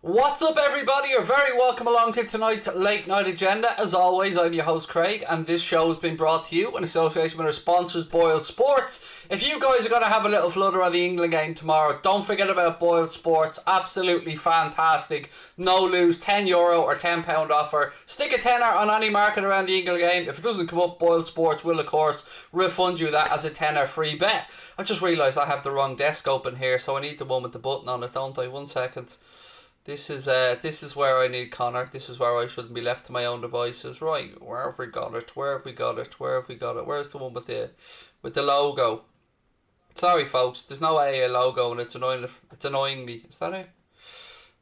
What's up, everybody? You're very welcome along to tonight's late night agenda. As always, I'm your host Craig, and this show has been brought to you in association with our sponsors, Boyle Sports. If you guys are going to have a little flutter on the England game tomorrow, don't forget about Boyle Sports. Absolutely fantastic. No lose, €10 or £10 offer. Stick a tenner on any market around the England game. If it doesn't come up, Boyle Sports will, of course, refund you that as a tenner free bet. I just realised I have the wrong desk open here, so I need the one with the button on it, don't I? 1 second. This is where I need Connor. This is where I shouldn't be left to my own devices. Right, where have we got it? Where's the one with the logo? Sorry, folks, there's no AA logo, and it's annoying me. Is that it?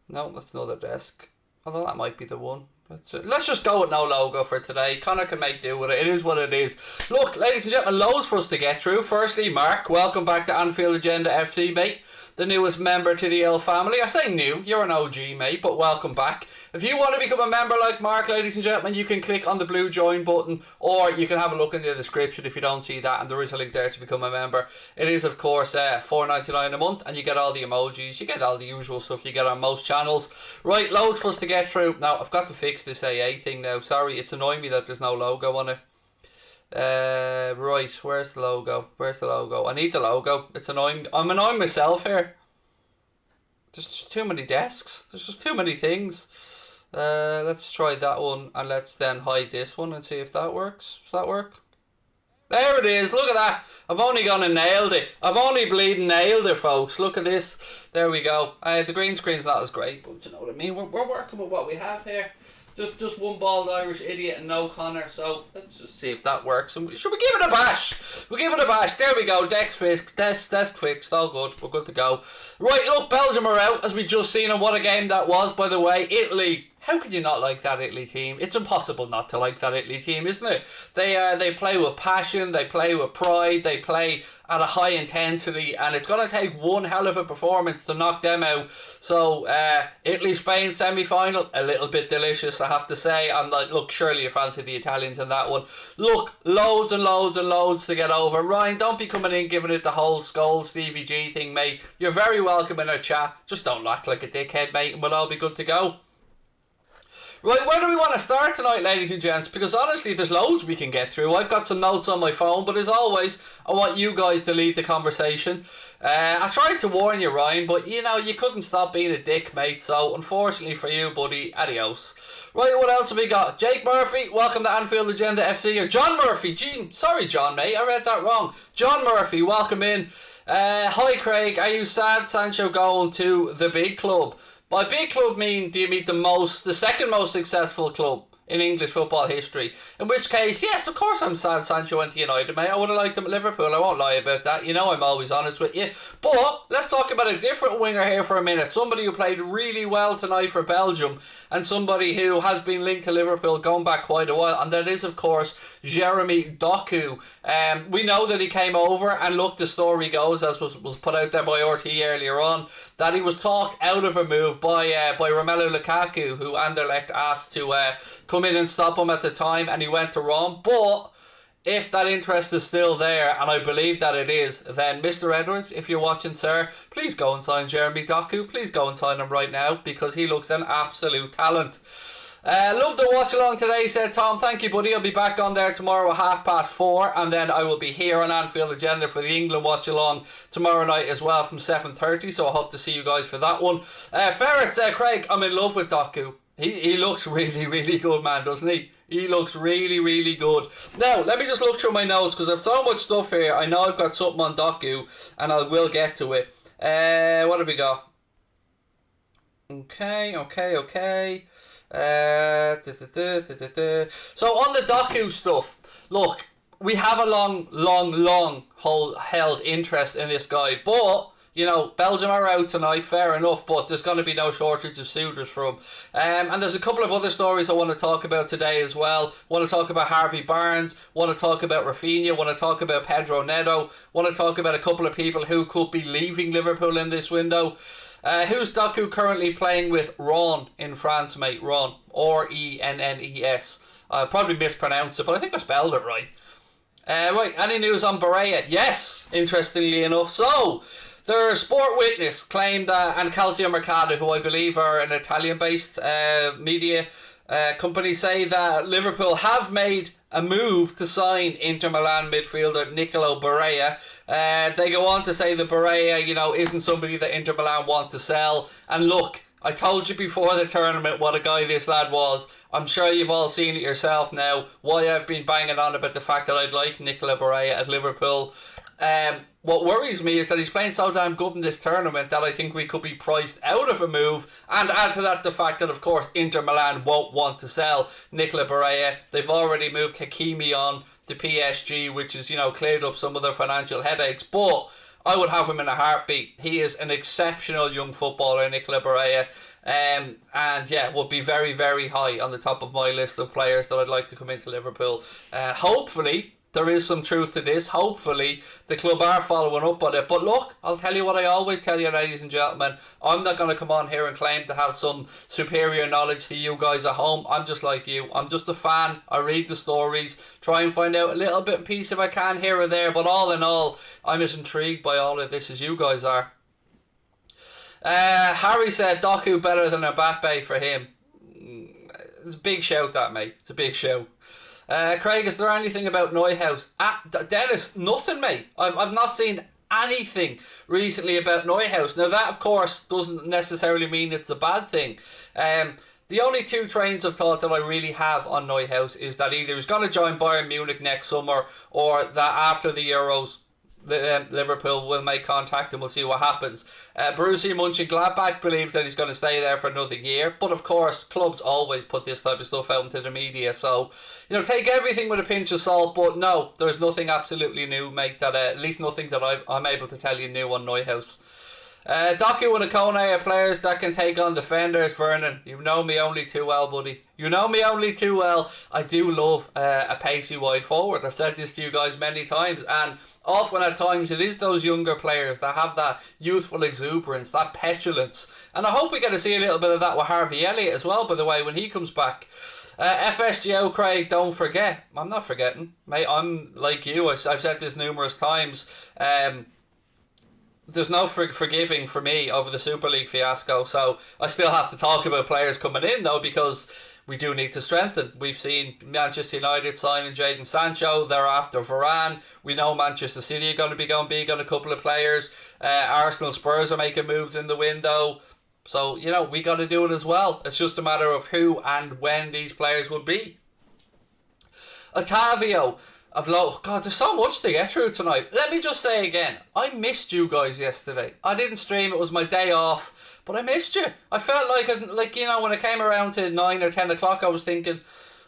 No, that's another desk. Although that might be the one. Let's just go with no logo for today. Connor can make do with it. It is what it is. Look, ladies and gentlemen, loads for us to get through. Firstly, Mark, welcome back to Anfield Agenda FC, mate. The newest member to the L family. I say new, you're an OG, mate, but welcome back. If you want to become a member like Mark, ladies and gentlemen, you can click on the blue join button, or you can have a look in the description if you don't see that, and there is a link there to become a member. It is, of course, $4.99 a month, and you get all the emojis, you get all the usual stuff you get on most channels. Right, loads for us to get through. Now, I've got to fix this AA thing now. Sorry, it's annoying me that there's no logo on it. Right, where's the logo? I need the logo. It's annoying. I'm annoying myself here. There's just too many desks. There's just too many things. Let's try that one, and let's then hide this one and see if that works. Does that work? There it is. Look at that. I've only gone and nailed it. I've only bleeding nailed it, folks. Look at this. There we go. The green screen's not as great, but you know what I mean. We're working with what we have here. Just one bald Irish idiot and no Connor. So let's just see if that works. And should we give it a bash? We'll give it a bash. There we go. Desk fixed. All good. We're good to go. Right, look, Belgium are out, as we just seen, and what a game that was, by the way. Italy. How could you not like that Italy team? It's impossible not to like that Italy team, isn't it? They play with passion, they play with pride, they play at a high intensity, and it's going to take one hell of a performance to knock them out. So, Italy-Spain semi-final, a little bit delicious, I have to say. I'm like, look, surely you fancy the Italians in that one. Look, loads and loads and loads to get over. Ryan, don't be coming in giving it the whole Skull Stevie G thing, mate. You're very welcome in our chat. Just don't act like a dickhead, mate, and we'll all be good to go. Right, where do we want to start tonight, ladies and gents? Because honestly, there's loads we can get through. I've got some notes on my phone, but as always, I want you guys to lead the conversation. I tried to warn you, Ryan, but you know, you couldn't stop being a dick, mate. So, unfortunately for you, buddy, adios. Right, what else have we got? Jake Murphy, welcome to Anfield Agenda FC. Or John Murphy, sorry, John, mate, I read that wrong. John Murphy, welcome in. Hi, Craig, are you sad Sancho going to the big club? By big club mean, do you mean the second most successful club in English football history? In which case, yes, of course I'm sad Sancho went to United, mate. I would have liked him at Liverpool. I won't lie about that. You know I'm always honest with you. But let's talk about a different winger here for a minute. Somebody who played really well tonight for Belgium, and somebody who has been linked to Liverpool going back quite a while, and that is, of course, Jeremy Doku. We know that he came over, and look, the story goes, as was put out there by RT earlier on, that he was talked out of a move by Romelu Lukaku, who Anderlecht asked to come in and stop him at the time, and he went to Rome. But if that interest is still there, and I believe that it is, then Mr. Edwards, if you're watching, sir, please go and sign Jeremy Doku. Please go and sign him right now, because he looks an absolute talent. Love the watch along today, said Tom. Thank you, buddy. I'll be back on there tomorrow at 4:30, and then I will be here on Anfield Agenda for the England watch along tomorrow night as well from 7:30. So I hope to see you guys for that one. Ferrets, Craig, I'm in love with Doku. He looks really, really good, man, doesn't he? He looks really, really good. Now, let me just look through my notes, because I've so much stuff here. I know I've got something on Doku, and I will get to it. What have we got? Okay. So on the Doku stuff, look, we have a long held interest in this guy, but you know, Belgium are out tonight, fair enough, but there's going to be no shortage of suitors for him. And there's a couple of other stories I want to talk about today as well. Want to talk about Harvey Barnes, want to talk about Rafinha, want to talk about Pedro Neto, want to talk about a couple of people who could be leaving Liverpool in this window. Who's Doku currently playing with? Rennes in France, mate. Rennes. R-E-N-N-E-S. I probably mispronounced it, but I think I spelled it right. Right, any news on Barea? Yes, interestingly enough. So, Their sport witness claimed that, and Calcio Mercato, who I believe are an Italian-based media company, say that Liverpool have made a move to sign Inter Milan midfielder Nicolo Barella. They go on to say that Barella, isn't somebody that Inter Milan want to sell. And look, I told you before the tournament what a guy this lad was. I'm sure you've all seen it yourself now, why I've been banging on about the fact that I'd like Nicolo Barella at Liverpool. What worries me is that he's playing so damn good in this tournament that I think we could be priced out of a move, and add to that the fact that of course Inter Milan won't want to sell Nicolo Barella. They've already moved Hakimi on to PSG, which has cleared up some of their financial headaches, but I would have him in a heartbeat. He is an exceptional young footballer, Nicolo Barella, and would be very, very high on the top of my list of players that I'd like to come into Liverpool. Hopefully there is some truth to this. Hopefully the club are following up on it. But look, I'll tell you what I always tell you, ladies and gentlemen. I'm not going to come on here and claim to have some superior knowledge to you guys at home. I'm just like you. I'm just a fan. I read the stories, try and find out a little bit piece if I can here or there. But all in all, I'm as intrigued by all of this as you guys are. Harry said Doku better than Mbappe for him. It's a big shout, that, mate. It's a big shout. Craig, is there anything about Neuhaus? Dennis, nothing, mate. I've not seen anything recently about Neuhaus. Now that, of course, doesn't necessarily mean it's a bad thing. The only two trains of thought that I really have on Neuhaus is that either he's going to join Bayern Munich next summer, or that after the Euros, Liverpool will make contact and we'll see what happens. Borussia Mönchengladbach believes that he's going to stay there for another year, but of course clubs always put this type of stuff out into the media, so take everything with a pinch of salt. But no, there's nothing absolutely new, mate, that at least nothing that I'm able to tell you new on Neuhaus. Doku and Akone are players that can take on defenders. Vernon, you know me only too well, buddy. You know me only too well. I do love a pacey wide forward. I've said this to you guys many times, and often at times it is those younger players that have that youthful exuberance, that petulance, and I hope we get to see a little bit of that with Harvey Elliott as well, by the way, when he comes back. FSGO, Craig, don't forget. I'm not forgetting, mate. I'm like you. I've said this numerous times. There's no forgiving for me over the Super League fiasco, so I still have to talk about players coming in though, because we do need to strengthen. We've seen Manchester United signing Jadon Sancho, thereafter Varane. We know Manchester City are going to be going big on a couple of players. Arsenal, Spurs are making moves in the window. So, we got to do it as well. It's just a matter of who and when these players will be. Otavio. God, there's so much to get through tonight. Let me just say again, I missed you guys yesterday. I didn't stream, it was my day off, but I missed you. I felt like when it came around to 9 or 10 o'clock, I was thinking,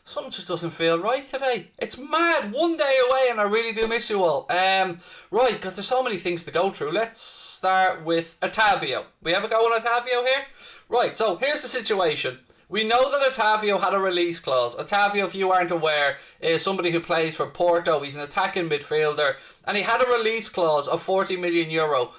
something just doesn't feel right today. It's mad, one day away, and I really do miss you all. Right, God, there's so many things to go through. Let's start with Otavio. We have a go on Otavio here? Right, so here's the situation. We know that Otavio had a release clause. Otavio, if you aren't aware, is somebody who plays for Porto. He's an attacking midfielder, and he had a release clause of €40 million,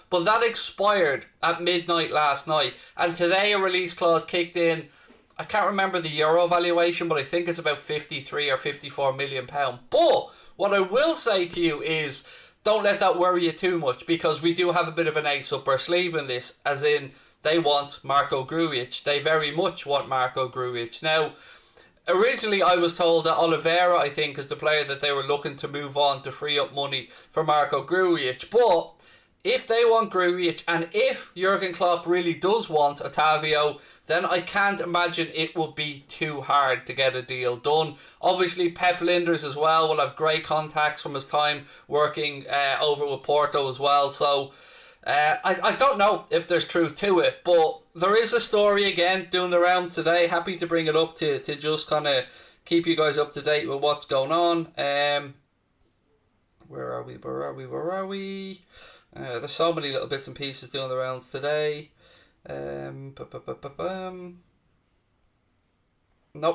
but that expired at midnight last night, and today a release clause kicked in. I can't remember the euro valuation, but I think it's about 53 or 54 million pound. But what I will say to you is, don't let that worry you too much, because we do have a bit of an ace up our sleeve in this, as in, they want Marko Grujic. They very much want Marko Grujic. Now, originally I was told that Oliveira, I think, is the player that they were looking to move on to free up money for Marko Grujic. But if they want Grujic, and if Jurgen Klopp really does want Otavio, then I can't imagine it would be too hard to get a deal done. Obviously, Pep Linders as well will have great contacts from his time working over with Porto as well. So I don't know if there's truth to it, but there is a story again doing the rounds today. Happy to bring it up to just kind of keep you guys up to date with what's going on. Where are we? There's so many little bits and pieces doing the rounds today. Nope,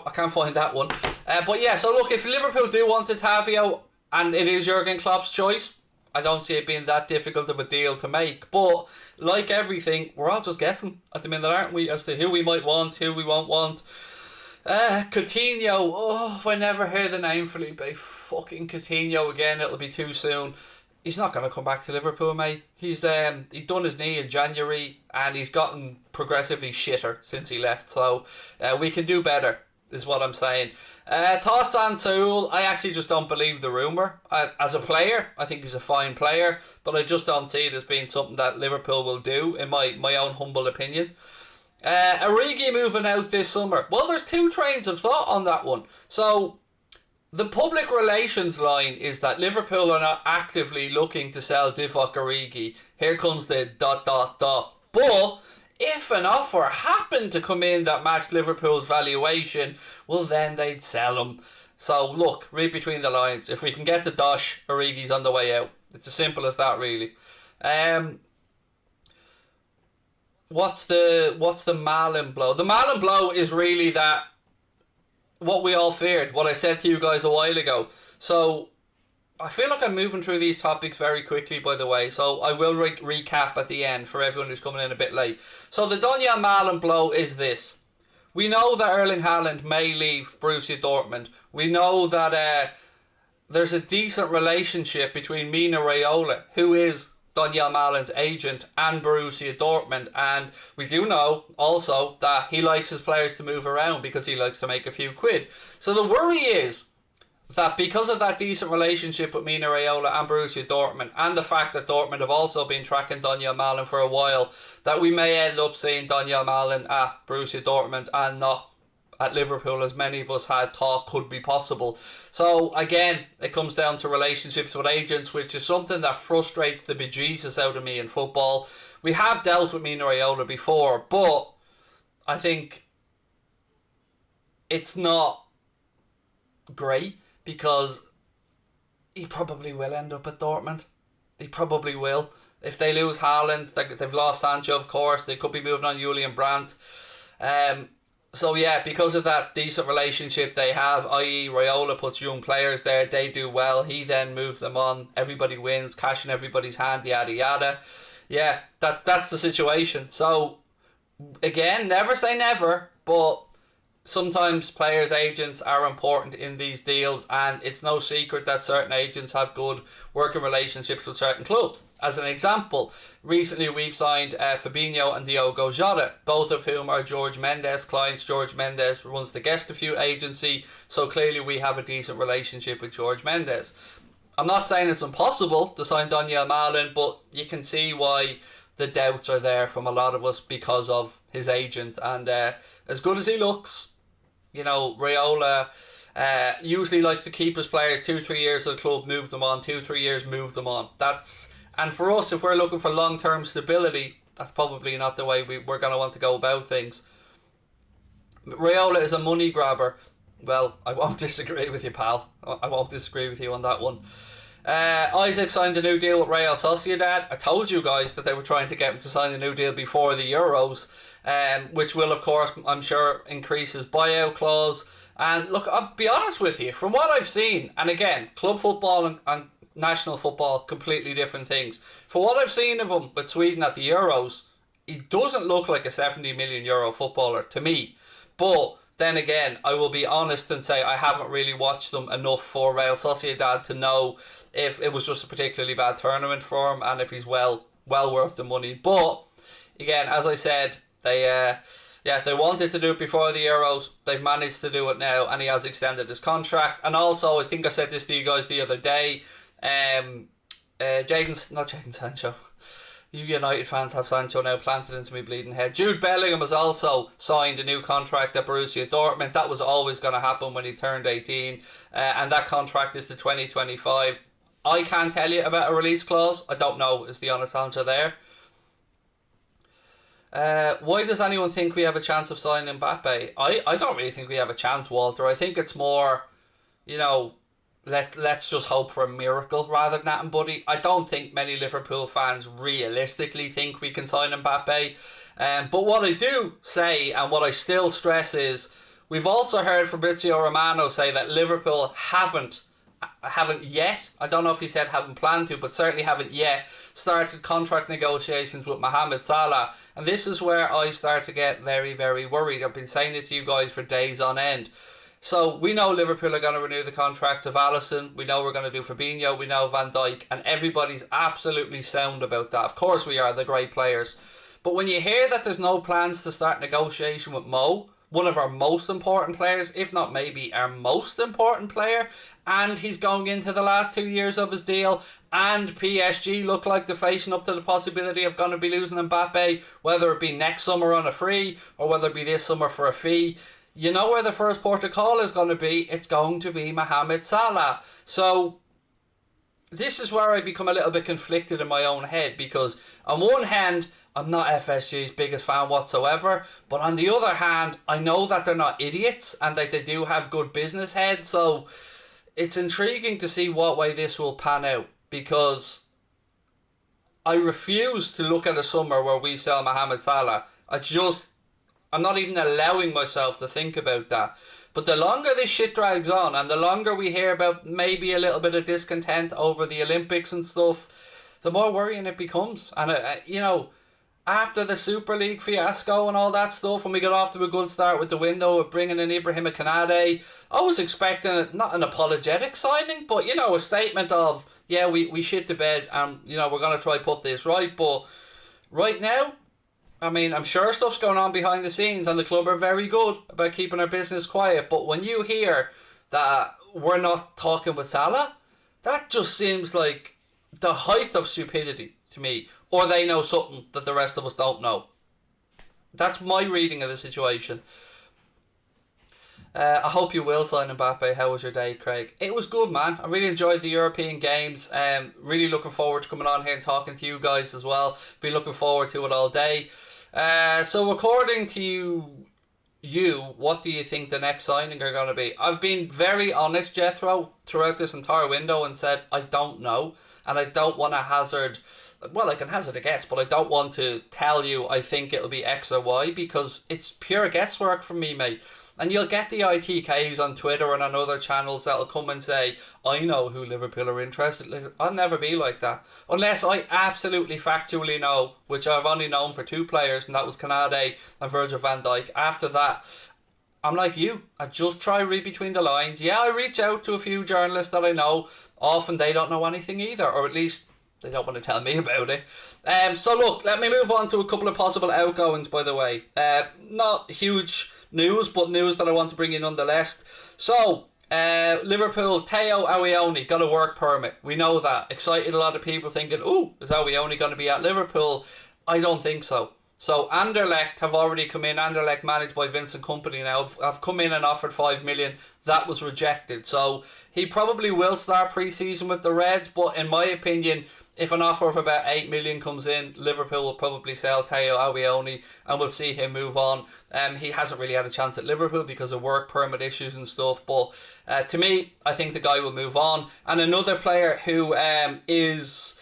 I can't find that one. But yeah, so look, if Liverpool do want Otavio and it is Jurgen Klopp's choice, I don't see it being that difficult of a deal to make. But like everything, we're all just guessing at the minute, aren't we, as to who we might want, who we won't want. Coutinho, if I never hear the name Felipe fucking Coutinho again, it'll be too soon. he's not going to come back to Liverpool, mate. He's done his knee in January, and he's gotten progressively shitter since he left. So we can do better, is what I'm saying. Thoughts on Saul? I actually just don't believe the rumour. As a player, I think he's a fine player, but I just don't see it as being something that Liverpool will do, in my own humble opinion. Origi moving out this summer. Well, there's two trains of thought on that one. So the public relations line is that Liverpool are not actively looking to sell Divock Origi. Here comes the ... But if an offer happened to come in that matched Liverpool's valuation, well, then they'd sell him. So look, read between the lines. If we can get the dosh, Origi's on the way out. It's as simple as that, really. What's the MALEN blow? The MALEN blow is really that what we all feared, what I said to you guys a while ago. So I feel like I'm moving through these topics very quickly, by the way, so I will recap at the end for everyone who's coming in a bit late. So the Donyell Malen blow is this. We know that Erling Haaland may leave Borussia Dortmund. We know that there's a decent relationship between Mino Raiola, who is Donyell Malen's agent, and Borussia Dortmund, and we do know also that he likes his players to move around because he likes to make a few quid. So the worry is that because of that decent relationship with Mino Raiola and Borussia Dortmund, and the fact that Dortmund have also been tracking Donyell Malen for a while, that we may end up seeing Donyell Malen at Borussia Dortmund and not at Liverpool, as many of us had thought could be possible. So again, it comes down to relationships with agents, which is something that frustrates the bejesus out of me in football. We have dealt with Mino Raiola before, but I think it's not great because he probably will end up at Dortmund. He probably will. If they lose Haaland, they've lost Sancho, of course. They could be moving on Julian Brandt. So yeah, because of that decent relationship they have, i.e. Raiola puts young players there, they do well, he then moves them on, everybody wins, cash in everybody's hand, yada yada. Yeah, that's the situation. So again, never say never, but sometimes players' agents are important in these deals, and it's no secret that certain agents have good working relationships with certain clubs. As an example, recently we've signed Fabinho and Diogo Jota, both of whom are George Mendes clients. George Mendes runs the Guest a Few agency, so clearly we have a decent relationship with George Mendes. I'm not saying it's impossible to sign Donyell Malen, but you can see why the doubts are there from a lot of us because of his agent. And as good as he looks, you know, Raiola usually likes to keep his players 2-3 years at the club, move them on, 2-3 years, move them on. And for us, if we're looking for long-term stability, that's probably not the way we're going to want to go about things. Raiola is a money grabber. Well, I won't disagree with you, pal. I won't disagree with you on that one. Isaac signed a new deal with Real Sociedad. I told you guys that they were trying to get him to sign a new deal before the Euros, which will, of course, I'm sure, increase his buyout clause. And look, I'll be honest with you, from what I've seen, and again, club football and national football, completely different things. For what I've seen of him with Sweden at the Euros, he doesn't look like a €70 million footballer to me. But then again, I will be honest and say I haven't really watched them enough for Real Sociedad to know if it was just a particularly bad tournament for him and if he's well worth the money. But again, as I said, they wanted to do it before the Euros. They've managed to do it now, and he has extended his contract. And also, I think I said this to you guys the other day, Jadon Sancho. You United fans have Sancho now planted into me bleeding head. Jude Bellingham has also signed a new contract at Borussia Dortmund. That was always going to happen when he turned 18, and that contract is to 2025. I can't tell you about a release clause. I don't know is the honest answer there. Why does anyone think we have a chance of signing Mbappe? I don't really think we have a chance, Walter. I think it's more, you know, let's just hope for a miracle rather than that, buddy. I don't think many Liverpool fans realistically think we can sign Mbappe. But what I do say, and what I still stress, is we've also heard Fabrizio Romano say that Liverpool haven't yet, I don't know if he said haven't planned to, but certainly haven't yet started contract negotiations with Mohamed Salah. And this is where I start to get very, very worried. I've been saying it to you guys for days on end. So we know Liverpool are going to renew the contract of Alisson. We know we're going to do Fabinho. We know Van Dijk. And everybody's absolutely sound about that. Of course we are. They're great players. But when you hear that there's no plans to start negotiation with Mo, one of our most important players, if not maybe our most important player, and he's going into the last 2 years of his deal, and PSG look like they're facing up to the possibility of going to be losing Mbappe, whether it be next summer on a free or whether it be this summer for a fee. You know where the first port of call is going to be? It's going to be Mohamed Salah. So this is where I become a little bit conflicted in my own head, because on one hand, I'm not FSG's biggest fan whatsoever, but on the other hand, I know that they're not idiots and that they do have good business heads, so it's intriguing to see what way this will pan out, because I refuse to look at a summer where we sell Mohamed Salah. I'm not even allowing myself to think about that. But the longer this shit drags on, and the longer we hear about maybe a little bit of discontent over the Olympics and stuff, the more worrying it becomes. And, after the Super League fiasco and all that stuff, when we got off to a good start with the window of bringing in Ibrahim Konate, I was expecting not an apologetic signing, but, a statement of, yeah, we shit the bed and, we're going to try put this right. But right now, I mean, I'm sure stuff's going on behind the scenes and the club are very good about keeping their business quiet. But when you hear that we're not talking with Salah, that just seems like the height of stupidity to me. Or they know something that the rest of us don't know. That's my reading of the situation. I hope you will sign Mbappe. How was your day, Craig? It was good, man. I really enjoyed the European games. Really looking forward to coming on here and talking to you guys as well. Been looking forward to it all day. So according to you, what do you think the next signing are going to be? I've been very honest, Jethro, throughout this entire window and said I don't know. And I don't want to hazard... Well, I can hazard a guess, but I don't want to tell you I think it'll be X or Y, because it's pure guesswork for me, mate. And you'll get the ITKs on Twitter and on other channels that'll come and say, I know who Liverpool are interested in. I'll never be like that. Unless I absolutely factually know, which I've only known for two players, and that was Konate and Virgil van Dijk. After that, I'm like you. I just try read between the lines. Yeah, I reach out to a few journalists that I know. Often they don't know anything either, or at least they don't want to tell me about it. So look, let me move on to a couple of possible outgoings, by the way. Not huge news, but news that I want to bring in nonetheless. So, Liverpool, Teo Awioni got a work permit. We know that. Excited a lot of people thinking, ooh, is Awioni going to be at Liverpool? I don't think so. So Anderlecht have already come in. Anderlecht, managed by Vincent Kompany now, have come in and offered 5 million. That was rejected. So he probably will start pre-season with the Reds, but in my opinion, if an offer of about 8 million comes in, Liverpool will probably sell Teo Awioni and we'll see him move on. He hasn't really had a chance at Liverpool because of work permit issues and stuff, but to me, I think the guy will move on. And another player who is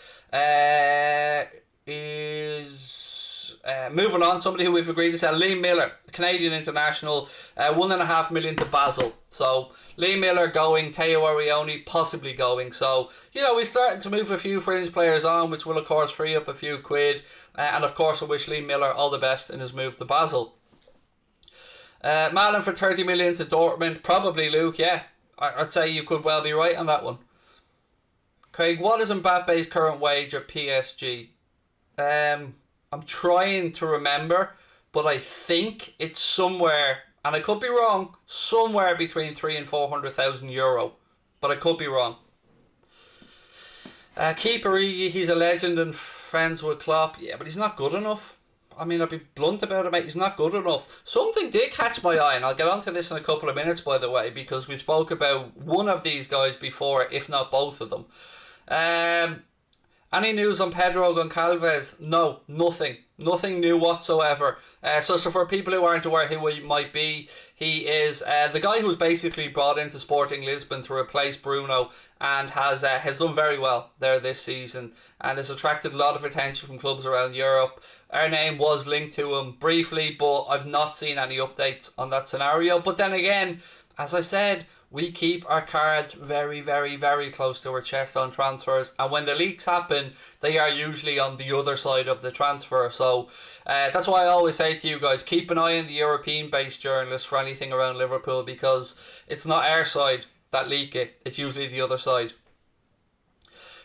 moving on, somebody who we've agreed to sell, Liam Miller, Canadian international, 1.5 million to Basel. So Liam Miller going, Teo Awioni possibly going. So, we're starting to move a few fringe players on, which will of course free up a few quid. And of course I wish Liam Miller all the best in his move to Basel. MALEN for 30 million to Dortmund, probably Luke, yeah. I'd say you could well be right on that one. Craig, what is Mbappe's current wage at PSG? I'm trying to remember, but I think it's somewhere, and I could be wrong, somewhere between 300,000 and 400,000 euro. But I could be wrong. Keep Origi, he's a legend and friends with Klopp. Yeah, but he's not good enough. I mean, I'll be blunt about it, mate. He's not good enough. Something did catch my eye, and I'll get onto this in a couple of minutes, by the way, because we spoke about one of these guys before, if not both of them. Any news on Pedro Goncalves? No, nothing. Nothing new whatsoever. So for people who aren't aware who he might be, he is the guy who was basically brought into Sporting Lisbon to replace Bruno and has done very well there this season and has attracted a lot of attention from clubs around Europe. Our name was linked to him briefly, but I've not seen any updates on that scenario. But then again, as I said, we keep our cards very, very, very close to our chest on transfers, and when the leaks happen, they are usually on the other side of the transfer. So that's why I always say to you guys, keep an eye on the European-based journalists for anything around Liverpool, because it's not our side that leak it, it's usually the other side.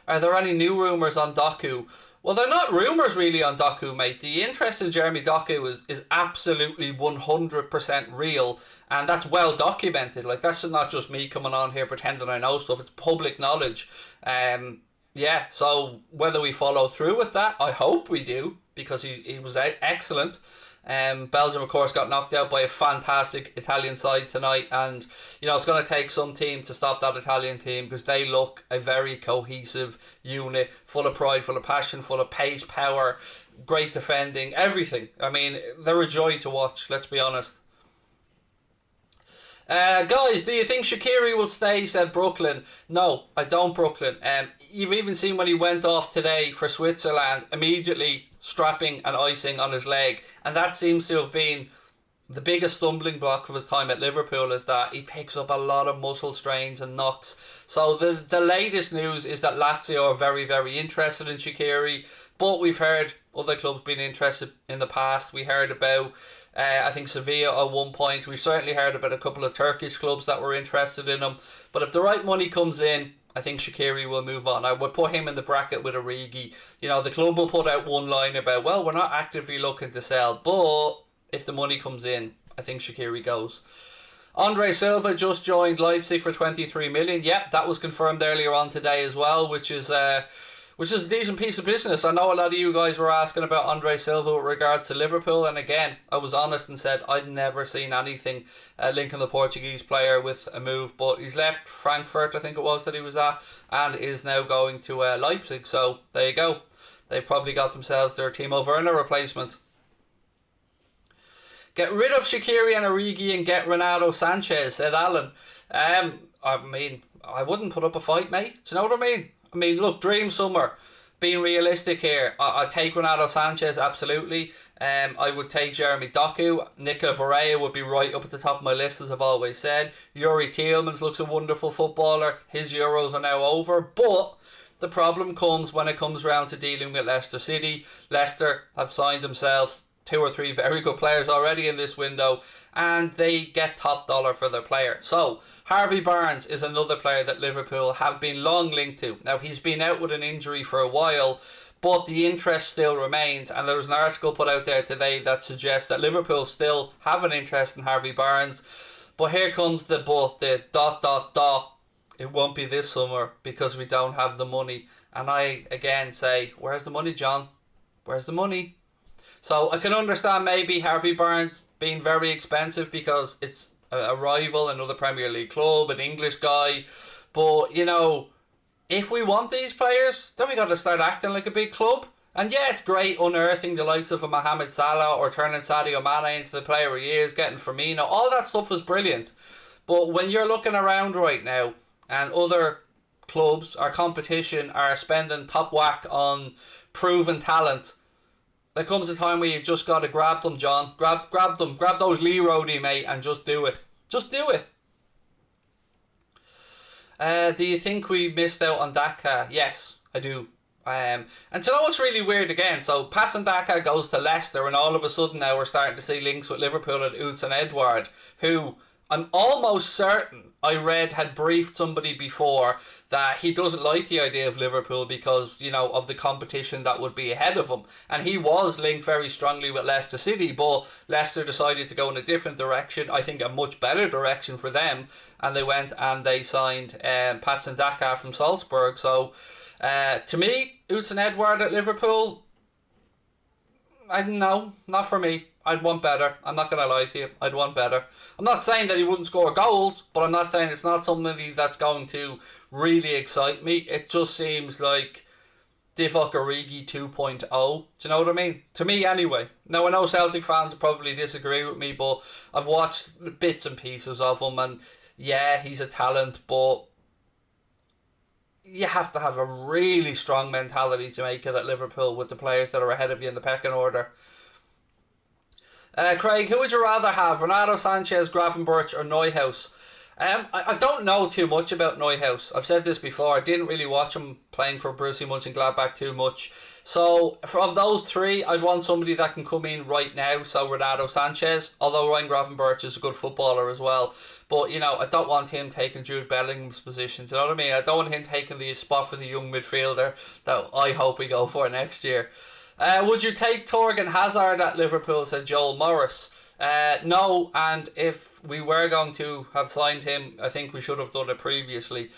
Are there any new rumours on Doku? Well, they're not rumours really on Doku, mate. The interest in Jeremy Doku is absolutely 100% real, and that's well documented. Like, that's not just me coming on here pretending I know stuff, it's public knowledge. Yeah, so whether we follow through with that, I hope we do, because he was excellent. Belgium, of course, got knocked out by a fantastic Italian side tonight, and it's going to take some team to stop that Italian team, because they look a very cohesive unit, full of pride, full of passion, full of pace, power, great defending, everything. I mean, they're a joy to watch, let's be honest. Guys, do you think Shaqiri will stay, said Brooklyn? No, I don't, Brooklyn. You've even seen when he went off today for Switzerland, immediately strapping and icing on his leg, and that seems to have been the biggest stumbling block of his time at Liverpool, is that he picks up a lot of muscle strains and knocks. So the latest news is that Lazio are very, very interested in Shaqiri, but we've heard other clubs being interested in the past. We heard about I think Sevilla at one point. We've certainly heard about a couple of Turkish clubs that were interested in him, but if the right money comes in, I think Shaqiri will move on. I would put him in the bracket with Origi. The club will put out one line about, well, we're not actively looking to sell, but if the money comes in, I think Shaqiri goes. Andre Silva just joined Leipzig for 23 million. Yep, that was confirmed earlier on today as well, which is a decent piece of business. I know a lot of you guys were asking about Andre Silva with regards to Liverpool, and again, I was honest and said I'd never seen anything linking the Portuguese player with a move, but he's left Frankfurt, I think it was, that he was at, and is now going to Leipzig, so there you go. They've probably got themselves their Timo Werner replacement. Get rid of Shaqiri and Origi and get Renato Sanchez, said Alan. I mean, I wouldn't put up a fight, mate. Do you know what I mean? I mean, look, dream summer. Being realistic here, I'd take Renato Sanchez, absolutely. I would take Jeremy Doku. Nicola Barella would be right up at the top of my list, as I've always said. Yuri Tielemans looks a wonderful footballer. His Euros are now over. But the problem comes when it comes round to dealing with Leicester City. Leicester have signed themselves 2 or 3 very good players already in this window, and they get top dollar for their player. So Harvey Barnes is another player that Liverpool have been long linked to. Now, he's been out with an injury for a while, but the interest still remains, and there was an article put out there today that suggests that Liverpool still have an interest in Harvey Barnes. But here comes the but, the ... It won't be this summer because we don't have the money. And I again say, where's the money, John? Where's the money? So I can understand maybe Harvey Barnes being very expensive because it's a rival, another Premier League club, an English guy. But, if we want these players, then we got to start acting like a big club. And yeah, it's great unearthing the likes of a Mohamed Salah or turning Sadio Mane into the player he is, getting Firmino. All that stuff is brilliant. But when you're looking around right now and other clubs, our competition, are spending top whack on proven talent, there comes a time where you just got to grab them, John. Grab them. Grab those Leroy, mate, and just do it. Just do it. Do you think we missed out on Daka? Yes, I do. And you know what's really weird again? So Patson Daka goes to Leicester, and all of a sudden now we're starting to see links with Liverpool and Hudson Edouard, who I'm almost certain I read had briefed somebody before that he doesn't like the idea of Liverpool because, of the competition that would be ahead of him. And he was linked very strongly with Leicester City, but Leicester decided to go in a different direction, I think a much better direction for them, and they went and they signed Patson Daka from Salzburg. So, to me, Hudson Edouard at Liverpool, I don't know, not for me. I'd want better. I'm not going to lie to you. I'd want better. I'm not saying that he wouldn't score goals, but I'm not saying it's not somebody that's going to really excite me. It just seems like Divock Origi 2.0. Do you know what I mean? To me, anyway. Now, I know Celtic fans will probably disagree with me, but I've watched bits and pieces of him, and yeah, he's a talent, but you have to have a really strong mentality to make it at Liverpool with the players that are ahead of you in the pecking order. Craig, who would you rather have, Renato Sanchez, Gravenberch or Neuhaus? I don't know too much about Neuhaus. I've said this before. I didn't really watch him playing for Borussia Mönchengladbach too much. So, of those three, I'd want somebody that can come in right now. So, Renato Sanchez, although Ryan Gravenberch is a good footballer as well. But, I don't want him taking Jude Bellingham's position. Do you know what I mean? I don't want him taking the spot for the young midfielder that I hope we go for next year. Would you take Torgan Hazard at Liverpool, said Joel Morris? No, and if we were going to have signed him, I think we should have done it previously.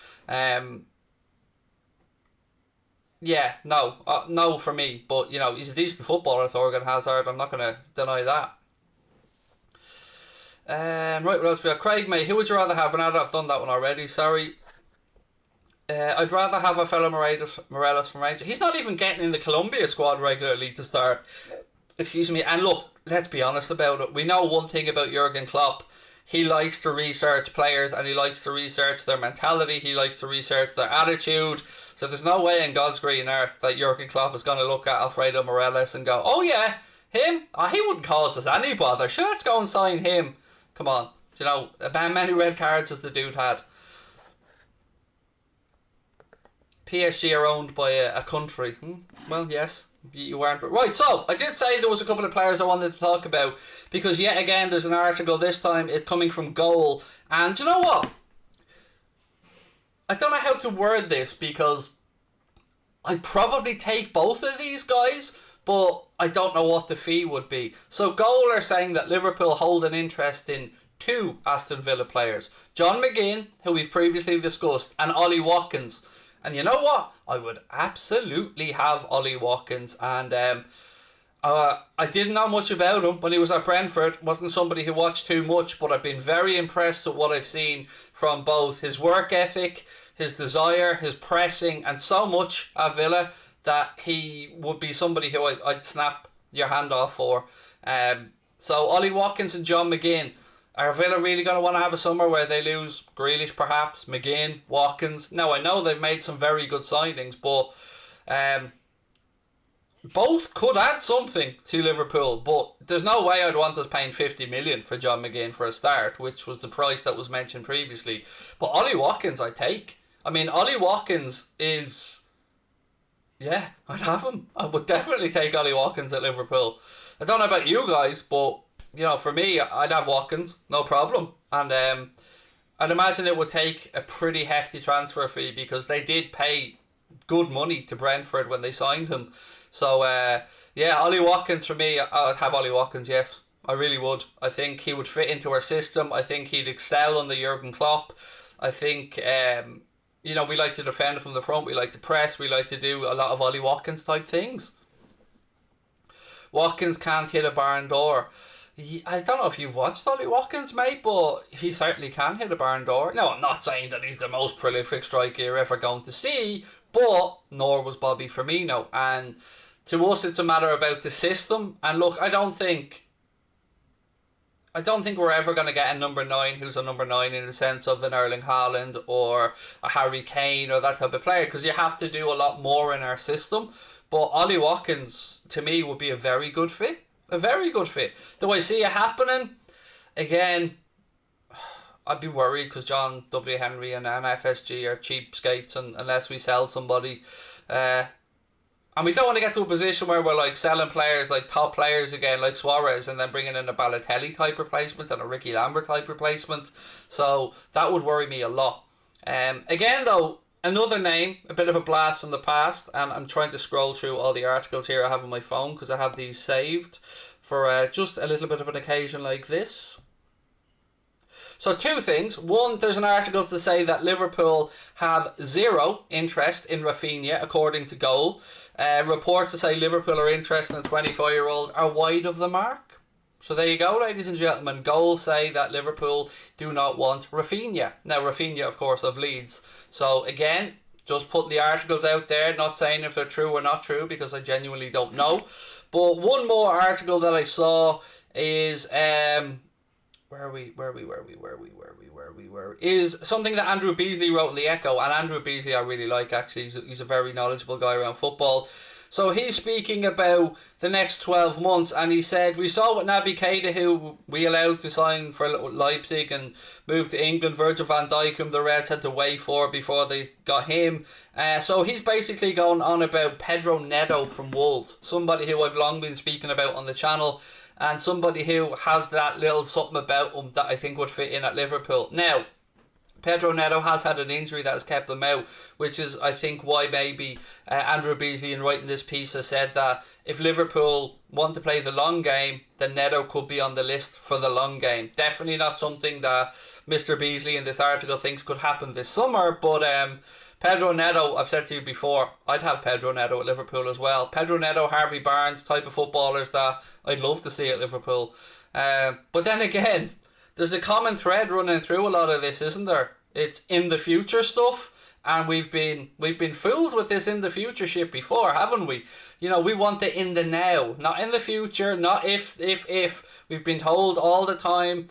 Yeah, no, no for me. But, he's a decent footballer, Thorgan Hazard. I'm not going to deny that. Right, what else we got? Craig May, who would you rather have? And I've done that one already, sorry. I'd rather have a fellow Morelos from Rangers. He's not even getting in the Colombia squad regularly to start. Excuse me. And look, let's be honest about it. We know one thing about Jurgen Klopp. He likes to research players and he likes to research their mentality. He likes to research their attitude. So there's no way in God's green earth that Jurgen Klopp is going to look at Alfredo Morelos and go, oh yeah, him? Oh, he wouldn't cause us any bother. Sure, let's go and sign him. Come on. About many red cards as the dude had. PSG are owned by a country. Well, yes, you aren't. Right, so I did say there was a couple of players I wanted to talk about because yet again there's an article this time it coming from Goal, and do you know what? I don't know how to word this because I'd probably take both of these guys, but I don't know what the fee would be. So Goal are saying that Liverpool hold an interest in two Aston Villa players, John McGinn, who we've previously discussed, and Ollie Watkins. And you know what? I would absolutely have Ollie Watkins. And I didn't know much about him when he was at Brentford. Wasn't somebody who watched too much, but I've been very impressed with what I've seen from both his work ethic, his desire, his pressing, and so much at Villa that he would be somebody who I'd snap your hand off for. So Ollie Watkins and John McGinn. Are Villa really going to want to have a summer where they lose Grealish perhaps, McGinn, Watkins? Now, I know they've made some very good signings, but both could add something to Liverpool. But there's no way I'd want us paying 50 million for John McGinn for a start, which was the price that was mentioned previously. But Ollie Watkins I'd take. I mean, Ollie Watkins is... Yeah, I'd have him. I would definitely take Ollie Watkins at Liverpool. I don't know about you guys, but... for me, I'd have Watkins, no problem. And I'd imagine it would take a pretty hefty transfer fee because they did pay good money to Brentford when they signed him. So, Ollie Watkins for me, I'd have Ollie Watkins, yes. I really would. I think he would fit into our system. I think he'd excel under Jurgen Klopp. I think, we like to defend from the front. We like to press. We like to do a lot of Ollie Watkins type things. Watkins can't hit a barn door. I don't know if you've watched Ollie Watkins, mate, but he certainly can hit a barn door. No, I'm not saying that he's the most prolific striker you're ever going to see, but nor was Bobby Firmino. And to us, it's a matter about the system. And look, I don't think we're ever going to get a number 9 who's a number 9 in the sense of an Erling Haaland or a Harry Kane or that type of player, because you have to do a lot more in our system. But Ollie Watkins, to me, would be a very good fit. A very good fit. Do I see it happening? Again, I'd be worried because John W. Henry and FSG are cheapskates unless we sell somebody. And we don't want to get to a position where we're like selling players, like top players again, like Suarez, and then bringing in a Balotelli type replacement and a Ricky Lambert type replacement. So that would worry me a lot. Again, though, another name, a bit of a blast from the past, and I'm trying to scroll through all the articles here I have on my phone because I have these saved for just a little bit of an occasion like this. So two things. One, there's an article to say that Liverpool have zero interest in Rafinha, according to Goal. Reports to say Liverpool are interested in 24-year-old are wide of the mark. So there you go, ladies and gentlemen. Goal say that Liverpool do not want Rafinha. Now, Rafinha, of course, of Leeds. So, again, just putting the articles out there, not saying if they're true or not true, because I genuinely don't know. But one more article that I saw is... is something that Andrew Beasley wrote in the Echo, and Andrew Beasley I really like, actually. He's a very knowledgeable guy around football. So he's speaking about the next 12 months, and he said, we saw with Naby Keita, who we allowed to sign for Leipzig and move to England, Virgil van Dijk, whom the Reds had to wait for before they got him. So he's basically going on about Pedro Neto from Wolves, somebody who I've long been speaking about on the channel, and somebody who has that little something about him that I think would fit in at Liverpool. Now, Pedro Neto has had an injury that has kept him out, which is, I think, why maybe Andrew Beasley, in writing this piece, has said that if Liverpool want to play the long game, then Neto could be on the list for the long game. Definitely not something that Mr. Beasley in this article thinks could happen this summer, but Pedro Neto, I've said to you before, I'd have Pedro Neto at Liverpool as well. Pedro Neto, Harvey Barnes type of footballers that I'd love to see at Liverpool. But then again, there's a common thread running through a lot of this, isn't there? It's in the future stuff, and we've been fooled with this in the future shit before, haven't we? You know, we want the in the now, not in the future, not if. We've been told all the time.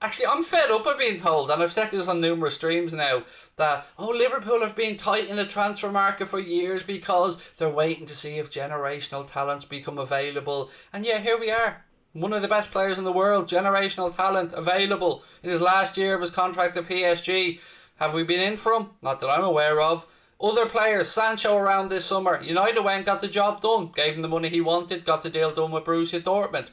Actually, I'm fed up of being told, and I've said this on numerous streams now, that, Liverpool have been tight in the transfer market for years because they're waiting to see if generational talents become available. And yeah, here we are. One of the best players in the world, generational talent, available in his last year of his contract at PSG. Have we been in for him? Not that I'm aware of. Other players, Sancho around this summer. United went, got the job done, gave him the money he wanted, got the deal done with Borussia Dortmund.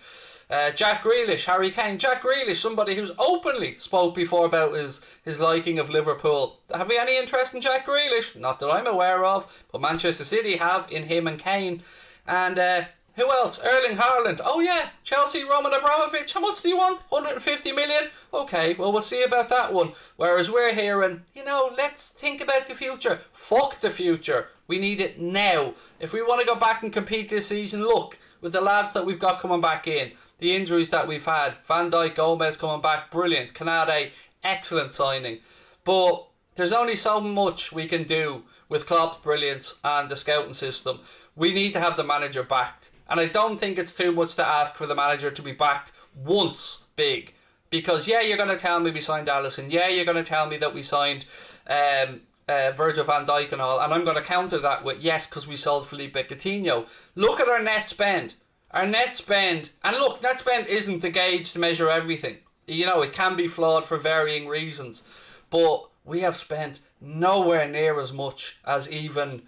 Jack Grealish, Harry Kane. Jack Grealish, somebody who's openly spoke before about his liking of Liverpool. Have we any interest in Jack Grealish? Not that I'm aware of, but Manchester City have in him and Kane. And who else? Erling Haaland. Oh yeah, Chelsea, Roman Abramovich. How much do you want? 150 million? Okay, well, we'll see about that one. Whereas we're hearing, let's think about the future. Fuck the future. We need it now. If we want to go back and compete this season, look, with the lads that we've got coming back in, the injuries that we've had, Van Dijk, Gomez coming back, brilliant. Canade, excellent signing. But there's only so much we can do with Klopp's brilliance and the scouting system. We need to have the manager backed. And I don't think it's too much to ask for the manager to be backed once big. Because, yeah, you're going to tell me we signed Alisson. Yeah, you're going to tell me that we signed Virgil van Dijk and all. And I'm going to counter that with, yes, because we sold Felipe Coutinho. Look at our net spend. Our net spend. And look, net spend isn't the gauge to measure everything. It can be flawed for varying reasons. But we have spent nowhere near as much as even,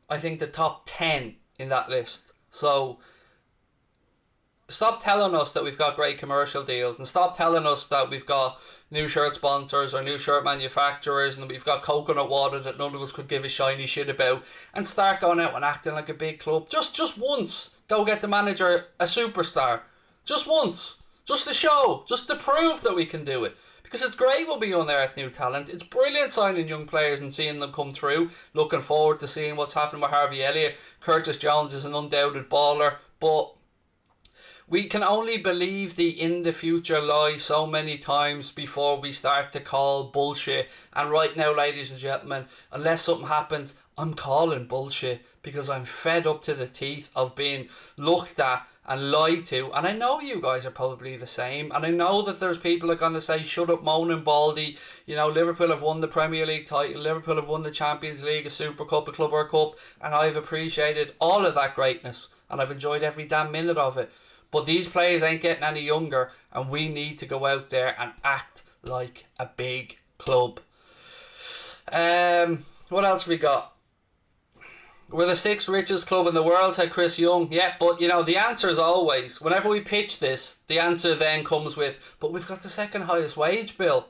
I think, the top 10 in that list. So stop telling us that we've got great commercial deals, and stop telling us that we've got new shirt sponsors or new shirt manufacturers and we've got coconut water that none of us could give a shiny shit about, and start going out and acting like a big club. Just once, go get the manager a superstar. Just once. Just to show. Just to prove that we can do it. Because it's great when we unearth new talent. It's brilliant signing young players and seeing them come through. Looking forward to seeing what's happening with Harvey Elliott. Curtis Jones is an undoubted baller. But we can only believe the in the future lie so many times before we start to call bullshit. And right now, ladies and gentlemen, unless something happens, I'm calling bullshit. Because I'm fed up to the teeth of being looked at and lied to. And I know you guys are probably the same. And I know that there's people that are going to say, shut up, moaning baldy. Liverpool have won the Premier League title. Liverpool have won the Champions League, a Super Cup, a Club World Cup. And I've appreciated all of that greatness. And I've enjoyed every damn minute of it. But these players ain't getting any younger. And we need to go out there and act like a big club. What else have we got? We're the 6th richest club in the world, said Chris Young. Yeah, but the answer is always, whenever we pitch this, the answer then comes with, but we've got the 2nd highest wage bill.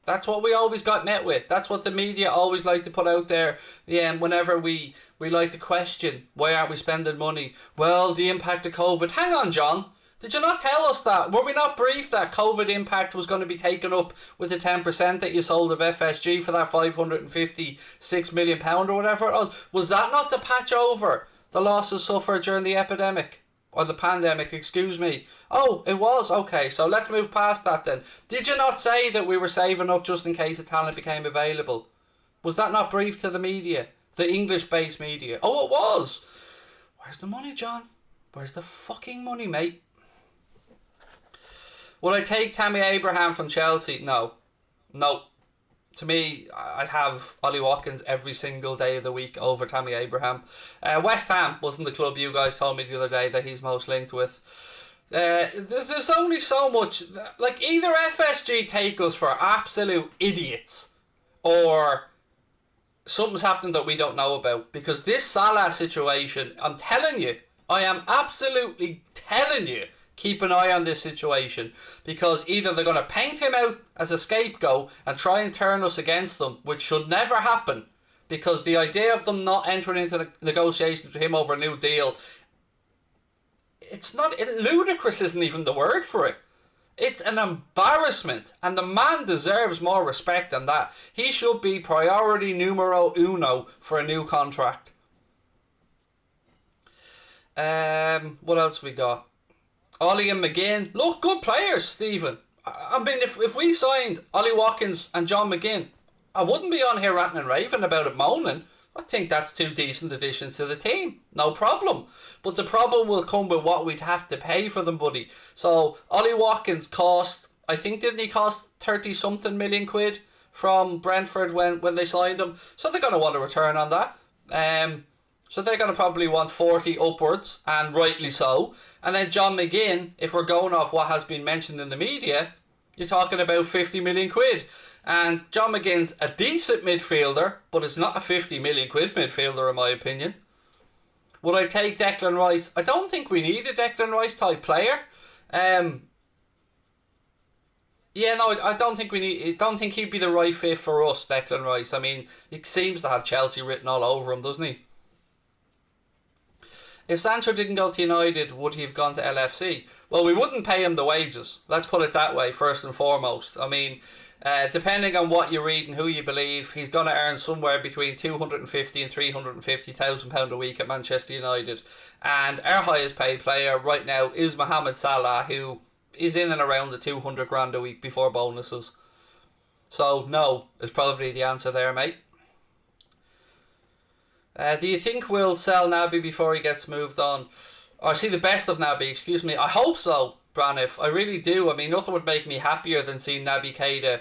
That's what we always got met with. That's what the media always like to put out there. Whenever we like to question, why aren't we spending money? Well, the impact of COVID. Hang on, John. Did you not tell us that? Were we not briefed that COVID impact was going to be taken up with the 10% that you sold of FSG for that £556 million or whatever it was? Was that not to patch over the losses suffered during the epidemic? Or the pandemic, excuse me. Oh, it was? Okay, so let's move past that then. Did you not say that we were saving up just in case the talent became available? Was that not briefed to the media? The English-based media? Oh, it was! Where's the money, John? Where's the fucking money, mate? Would I take Tammy Abraham from Chelsea? No. to me, I'd have Ollie Watkins every single day of the week over Tammy Abraham. West Ham wasn't the club you guys told me the other day that he's most linked with. There's only so much. Like, either FSG take us for absolute idiots, or something's happened that we don't know about. Because this Salah situation, I'm telling you, I am absolutely telling you, keep an eye on this situation, because either they're going to paint him out as a scapegoat and try and turn us against them, which should never happen, because the idea of them not entering into the negotiations with him over a new deal, ludicrous isn't even the word for it. It's an embarrassment, and the man deserves more respect than that. He should be priority numero uno for a new contract. What else we got? Ollie and McGinn. Look, good players, Stephen. I mean, if we signed Ollie Watkins and John McGinn, I wouldn't be on here ranting and raving about it, moaning. I think that's two decent additions to the team. No problem. But the problem will come with what we'd have to pay for them, buddy. So, Ollie Watkins cost, I think, didn't he cost 30-something million quid from Brentford when they signed him? So they're going to want a return on that. So they're going to probably want 40 upwards, and rightly so. And then John McGinn, if we're going off what has been mentioned in the media, you're talking about 50 million quid. And John McGinn's a decent midfielder, but it's not a 50 million quid midfielder in my opinion. Would I take Declan Rice? I don't think we need a Declan Rice type player. I don't think we need. I don't think he'd be the right fit for us, Declan Rice. I mean, he seems to have Chelsea written all over him, doesn't he? If Sancho didn't go to United, would he have gone to LFC? Well, we wouldn't pay him the wages. Let's put it that way, first and foremost. I mean, depending on what you read and who you believe, he's going to earn somewhere between £250,000 and £350,000 a week at Manchester United. And our highest paid player right now is Mohamed Salah, who is in and around the 200 grand a week before bonuses. So, no, is probably the answer there, mate. Do you think we'll sell Naby before he gets moved on? Or see the best of Naby, excuse me. I hope so, Braniff. I really do. I mean, nothing would make me happier than seeing Naby Keita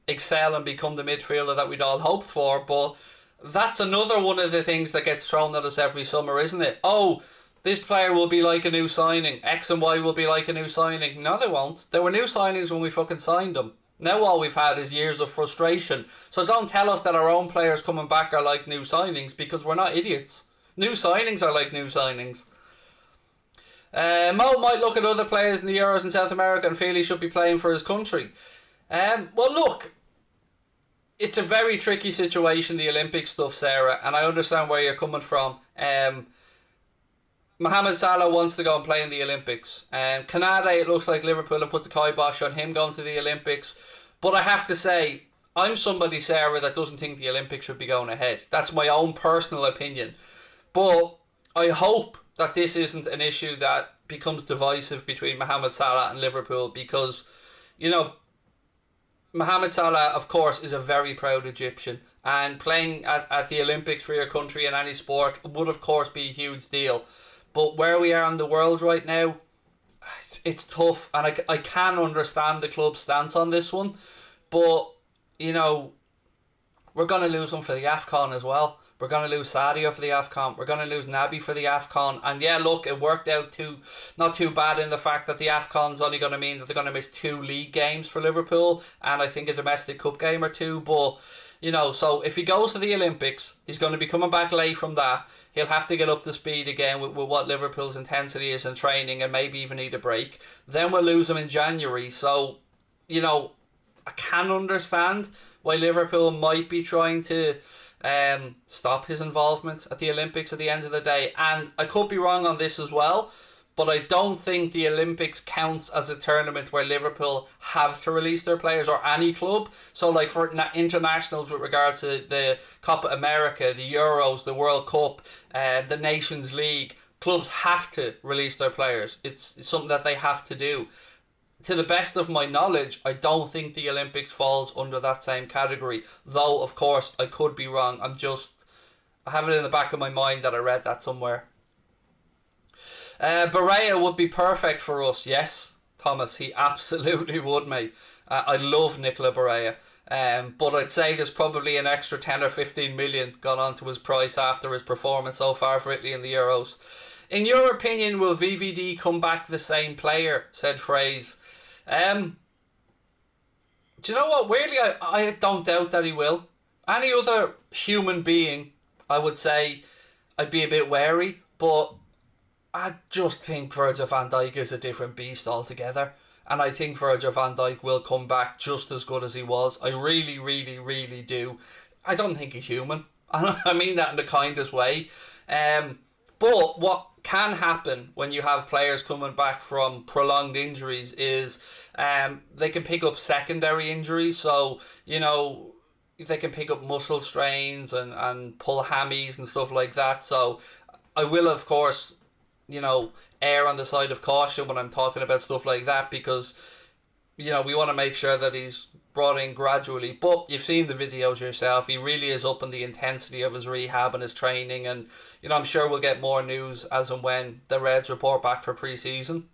excel and become the midfielder that we'd all hoped for. But that's another one of the things that gets thrown at us every summer, isn't it? Oh, this player will be like a new signing. X and Y will be like a new signing. No, they won't. There were new signings when we fucking signed them. Now all we've had is years of frustration. So don't tell us that our own players coming back are like new signings, because we're not idiots. New signings are like new signings. Mo might look at other players in the Euros in South America and feel he should be playing for his country. Well, look, it's a very tricky situation, the Olympic stuff, Sarah, and I understand where you're coming from. Mohamed Salah wants to go and play in the Olympics. Canada, it looks like Liverpool have put the kibosh on him going to the Olympics. But I have to say, I'm somebody, Sarah, that doesn't think the Olympics should be going ahead. That's my own personal opinion. But I hope that this isn't an issue that becomes divisive between Mohamed Salah and Liverpool, because, you know, Mohamed Salah, of course, is a very proud Egyptian, and playing at the Olympics for your country in any sport would, of course, be a huge deal. But where we are in the world right now, it's tough, and I can understand the club's stance on this one. But, you know, we're going to lose them for the AFCON as well. We're going to lose Sadio for the AFCON. We're going to lose Naby for the AFCON. And yeah, look, it worked out not too bad in the fact that the AFCON's only going to mean that they're going to miss 2 league games for Liverpool, and I think a domestic cup game or 2. But, you know, so if he goes to the Olympics, he's going to be coming back late from that. He'll have to get up to speed again with what Liverpool's intensity is in training, and maybe even need a break. Then we'll lose him in January. So, you know, I can understand why Liverpool might be trying to stop his involvement at the Olympics at the end of the day. And I could be wrong on this as well, but I don't think the Olympics counts as a tournament where Liverpool have to release their players, or any club. So like for internationals with regards to the Copa America, the Euros, the World Cup, the Nations League, clubs have to release their players. It's something that they have to do. To the best of my knowledge, I don't think the Olympics falls under that same category. Though, of course, I could be wrong. I have it in the back of my mind that I read that somewhere. Barea would be perfect for us. Yes, Thomas, he absolutely would, mate. I love Nicola Barea. But I'd say there's probably an extra 10 or 15 million gone onto his price after his performance so far for Italy in the Euros. In your opinion, will VVD come back the same player? Said Fraze. Do you know what? Weirdly, I don't doubt that he will. Any other human being, I would say I'd be a bit wary, but I just think Virgil van Dijk is a different beast altogether. And I think Virgil van Dijk will come back just as good as he was. I really, really, really do. I don't think he's human. I mean that in the kindest way. But what can happen when you have players coming back from prolonged injuries is they can pick up secondary injuries. So, you know, they can pick up muscle strains and pull hammies and stuff like that. So I will, of course, you know, err on the side of caution when I'm talking about stuff like that, because, you know, we want to make sure that he's brought in gradually. But you've seen the videos yourself. He really is up in the intensity of his rehab and his training, and, you know, I'm sure we'll get more news as and when the Reds report back for pre-season.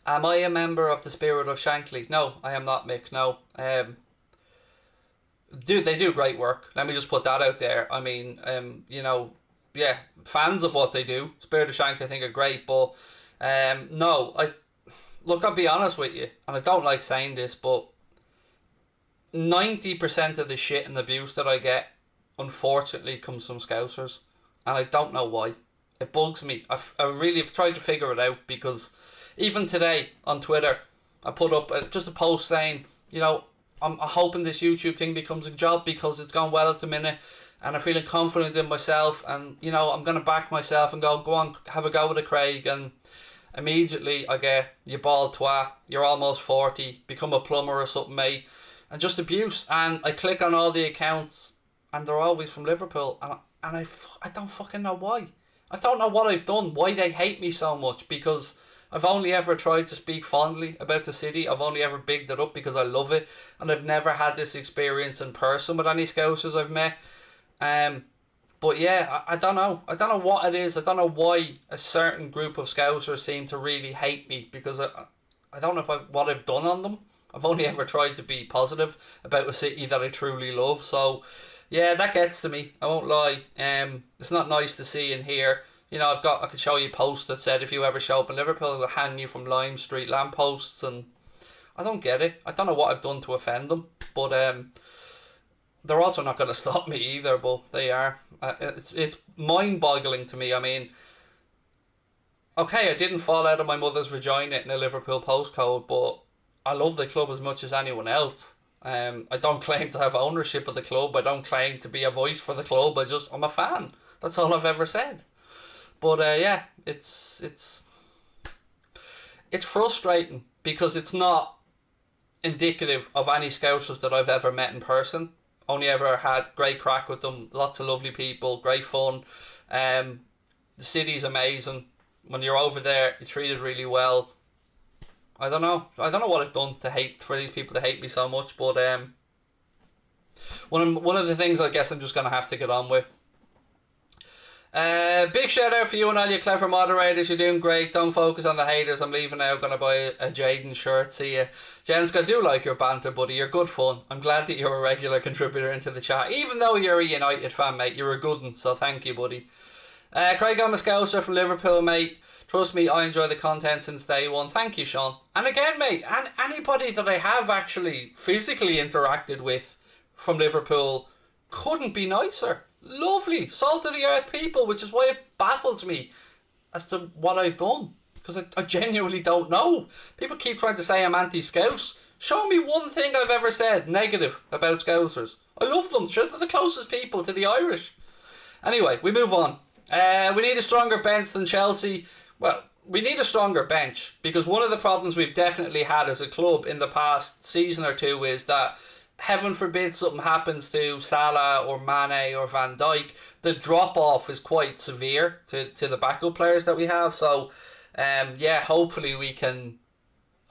Am I a member of the Spirit of Shankly? No, I am not, Mick. No. They do great work. Let me just put that out there. I mean, you know, yeah, fans of what they do. Spirit of Shankly I think are great, but no, I'll be honest with you, and I don't like saying this, but 90% of the shit and abuse that I get, unfortunately, comes from Scousers, and I don't know why. It bugs me. I really have tried to figure it out, because even today on Twitter, I put up just a post saying, you know, I'm hoping this YouTube thing becomes a job because it's gone well at the minute, and I'm feeling confident in myself, and, you know, I'm going to back myself and go on, have a go with it, Craig. And immediately I get, you bald twat, you're almost 40, become a plumber or something, mate, and just abuse. And I click on all the accounts, and they're always from Liverpool, and I don't fucking know why. I don't know what I've done, why they hate me so much, because I've only ever tried to speak fondly about the city. I've only ever bigged it up because I love it, and I've never had this experience in person with any Scousers I've met. But yeah, I don't know. I don't know what it is. I don't know why a certain group of Scousers seem to really hate me, because I don't know what I've done on them. I've only ever tried to be positive about a city that I truly love. So yeah, that gets to me. I won't lie. It's not nice to see and hear. You know, I could show you posts that said if you ever show up in Liverpool, they'll hang you from Lime Street lampposts, and I don't get it. I don't know what I've done to offend them, but they're also not going to stop me either, but they are. It's mind-boggling to me. I mean, okay, I didn't fall out of my mother's vagina in a Liverpool postcode, but I love the club as much as anyone else. I don't claim to have ownership of the club. I don't claim to be a voice for the club. I'm a fan. That's all I've ever said. But yeah, it's frustrating, because it's not indicative of any Scousers that I've ever met in person. Only ever had great crack with them, lots of lovely people, great fun. The city's amazing. When you're over there, you're treated really well. I don't know what I've done for these people to hate me so much, but one of the things I guess I'm just gonna have to get on with. Big shout out for you and all your clever moderators. You're doing great. Don't focus on the haters. I'm leaving now. Gonna buy a Jaden shirt. See ya. Jenska, I do like your banter, buddy. You're good fun. I'm glad that you're a regular contributor into the chat. Even though you're a United fan, mate, you're a good one. So thank you, buddy. Craig, I'm a Scouser from Liverpool, mate. Trust me, I enjoy the content since day one. Thank you, Sean. And again, mate, and anybody that I have actually physically interacted with from Liverpool couldn't be nicer. Lovely, salt of the earth people, which is why it baffles me as to what I've done, because I genuinely don't know. People keep trying to say I'm anti-Scouse. Show me one thing I've ever said negative about Scousers. I love them. Sure, they're the closest people to the Irish. Anyway, we move on. We need a stronger bench than Chelsea. Well, we need a stronger bench, because one of the problems we've definitely had as a club in the past season or two is that, heaven forbid something happens to Salah or Mane or Van Dijk, the drop-off is quite severe to the backup players that we have. So, yeah, hopefully we can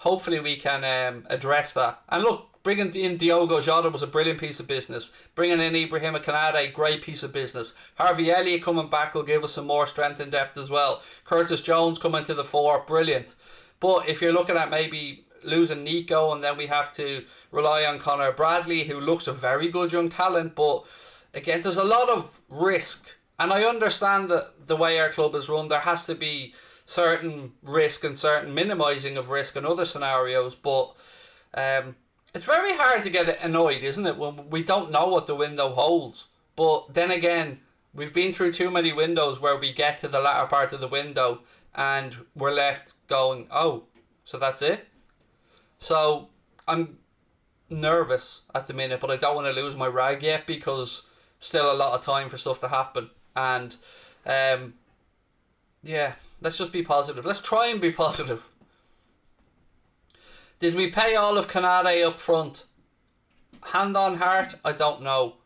address that. And look, bringing in Diogo Jota was a brilliant piece of business. Bringing in Ibrahim Konate, great piece of business. Harvey Elliott coming back will give us some more strength and depth as well. Curtis Jones coming to the fore, brilliant. But if you're looking at maybe losing Nico, and then we have to rely on Connor Bradley, who looks a very good young talent. But again, there's a lot of risk, and I understand that the way our club is run, there has to be certain risk and certain minimising of risk in other scenarios. But it's very hard to get annoyed, isn't it, when we don't know what the window holds. But then again, we've been through too many windows where we get to the latter part of the window and we're left going, oh, so that's it? So I'm nervous at the minute, but I don't want to lose my rag yet, because still a lot of time for stuff to happen. And yeah, let's just be positive. Let's try and be positive. Did we pay all of Canade up front? Hand on heart, I don't know.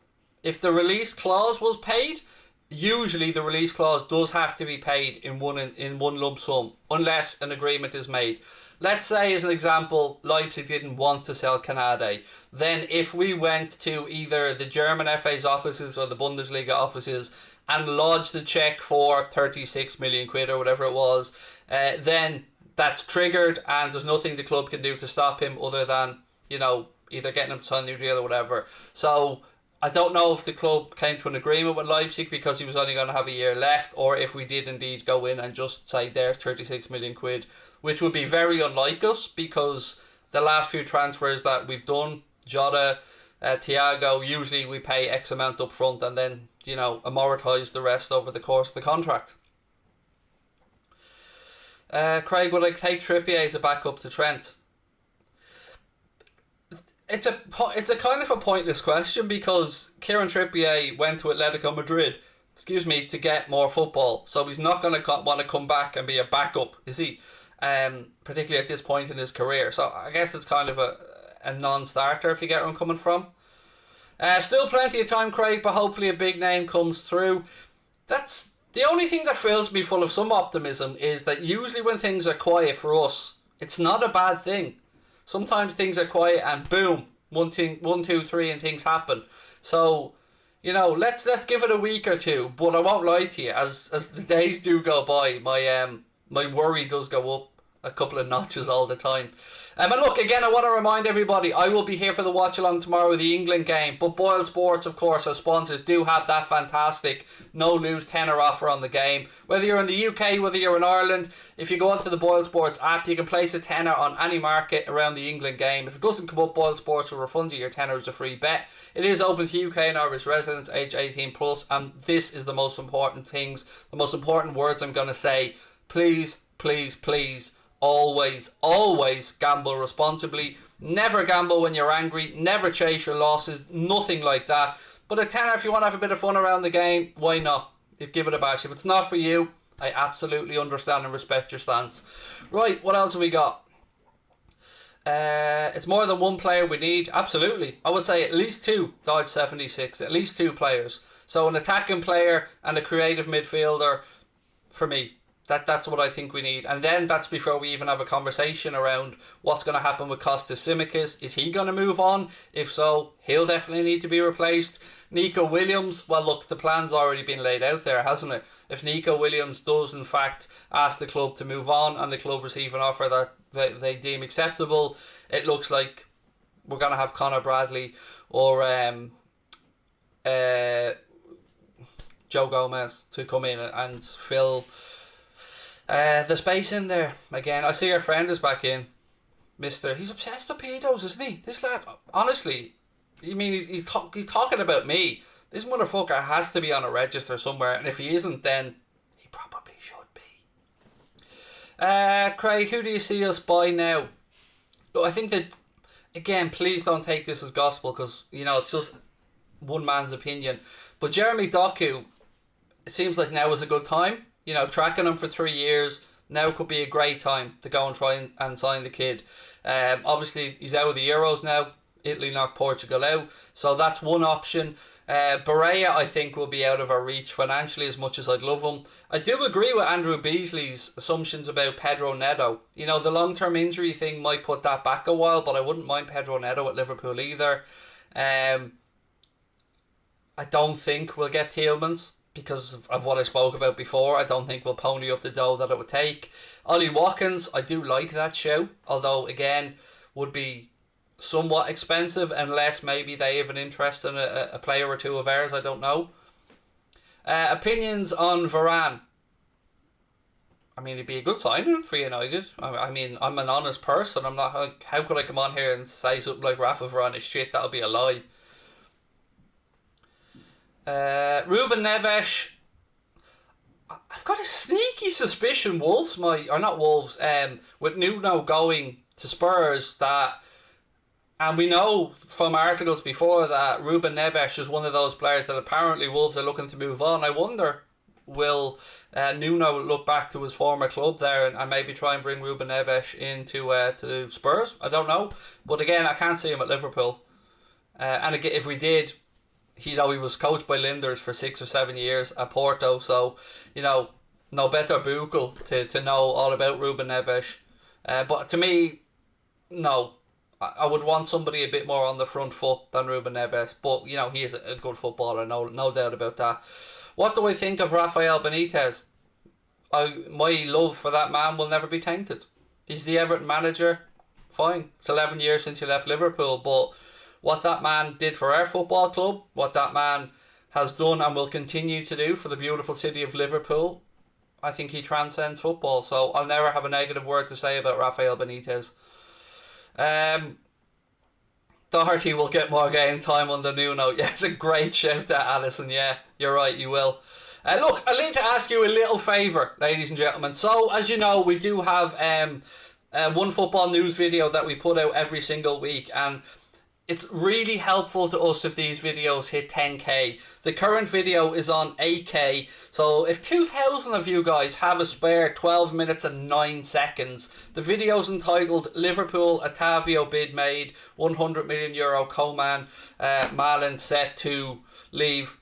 If the release clause was paid, usually the release clause does have to be paid in one lump sum, unless an agreement is made. Let's say, as an example, Leipzig didn't want to sell Canade. Then if we went to either the German FA's offices or the Bundesliga offices and lodged the cheque for 36 million quid or whatever it was, then that's triggered, and there's nothing the club can do to stop him other than, you know, either getting him to sign a new deal or whatever. So I don't know if the club came to an agreement with Leipzig because he was only going to have a year left, or if we did indeed go in and just say there's 36 million quid, which would be very unlike us, because the last few transfers that we've done, Jota, Thiago, usually we pay X amount up front and then, you know, amortise the rest over the course of the contract. Craig, would I take Trippier as a backup to Trent? It's a kind of a pointless question, because Kieran Trippier went to Atletico Madrid, to get more football. So he's not going to want to come back and be a backup, is he? Particularly at this point in his career. So I guess it's kind of a non-starter, if you get where I'm coming from. Still plenty of time, Craig, but hopefully a big name comes through. That's the only thing that fills me full of some optimism, is that usually when things are quiet for us, it's not a bad thing. Sometimes things are quiet and boom, 1, 2, 3, and things happen. So, you know, let's give it a week or two. But I won't lie to you, as the days do go by, my worry does go up a couple of notches all the time. And look, again, I want to remind everybody, I will be here for the watch along tomorrow with the England game. But Boyle Sports, of course, our sponsors, do have that fantastic no-lose tenner offer on the game. Whether you're in the UK, whether you're in Ireland, if you go onto the Boyle Sports app, you can place a tenner on any market around the England game. If it doesn't come up, Boyle Sports will refund you your tenner as a free bet. It is open to UK and Irish residents, age 18 plus, and this is the most important things, the most important words I'm going to say. Please, please, please, always gamble responsibly. Never gamble when you're angry. Never chase your losses. Nothing like that. But a tenner, if you want to have a bit of fun around the game, why not? Give it a bash. If it's not for you, I absolutely understand and respect your stance. Right, what else have we got? It's more than one player we need. Absolutely. I would say at least two. Dodge 76. At least two players. So an attacking player and a creative midfielder for me. That's what I think we need. And then that's before we even have a conversation around what's going to happen with Kostas Tsimikas. Is he going to move on? If so, he'll definitely need to be replaced. Nico Williams, well look, the plan's already been laid out there, hasn't it? If Nico Williams does in fact ask the club to move on and the club receive an offer that they deem acceptable, it looks like we're going to have Connor Bradley or Joe Gomez to come in and fill the space in there. Again, I see our friend is back in. He's obsessed with pedos, isn't he? This lad, honestly, you mean he's talking about me. This motherfucker has to be on a register somewhere, and if he isn't, then he probably should be. Craig, who do you see us buy now? Look, I think that, again, please don't take this as gospel, because, you know, it's just one man's opinion. But Jeremy Doku, it seems like now is a good time. You know, tracking him for 3 years, now could be a great time to go and try and sign the kid. Obviously, he's out of the Euros now. Italy knocked Portugal out. So that's one option. Barea, I think, will be out of our reach financially, as much as I'd love him. I do agree with Andrew Beasley's assumptions about Pedro Neto. You know, the long-term injury thing might put that back a while, but I wouldn't mind Pedro Neto at Liverpool either. I don't think we'll get Tielemans. because of what I spoke about before. I don't think we'll pony up the dough that it would take. Ollie Watkins, I do like that show, although again would be somewhat expensive unless maybe they have an interest in a player or two of ours. I don't know. Opinions on Varane. I mean, it'd be a good signing for United. I mean, I'm an honest person. I'm not. How could I come on here and say something like Rafa Varane is shit? That would be a lie. Ruben Neves. I've got a sneaky suspicion Wolves might, or not Wolves, with Nuno going to Spurs, that, and we know from articles before that Ruben Neves is one of those players that apparently Wolves are looking to move on. I wonder, will Nuno look back to his former club there and maybe try and bring Ruben Neves into to Spurs? I don't know. But again, I can't see him at Liverpool. And again, if we did, he was coached by Linders for 6 or 7 years at Porto, so no better buckle to know all about Ruben Neves. But to me, no, I would want somebody a bit more on the front foot than Ruben Neves. But he is a good footballer, no doubt about that. What do I think of Rafael Benitez? My love for that man will never be tainted. He's the Everton manager. Fine, it's 11 years since he left Liverpool, but what that man did for our football club, what that man has done and will continue to do for the beautiful city of Liverpool, I think he transcends football. So I'll never have a negative word to say about Rafael Benitez. Doherty will get more game time under Nuno. Yeah, it's a great shout, that, Alison. Yeah, you're right, you will. Look, I need to ask you a little favour, ladies and gentlemen. So, as you know, we do have one football news video that we put out every single week, and it's really helpful to us if these videos hit 10k. The current video is on 8k, so if 2,000 of you guys have a spare 12 minutes and 9 seconds, the video's entitled Liverpool Otavio bid made, €100 million Coman, MALEN set to leave.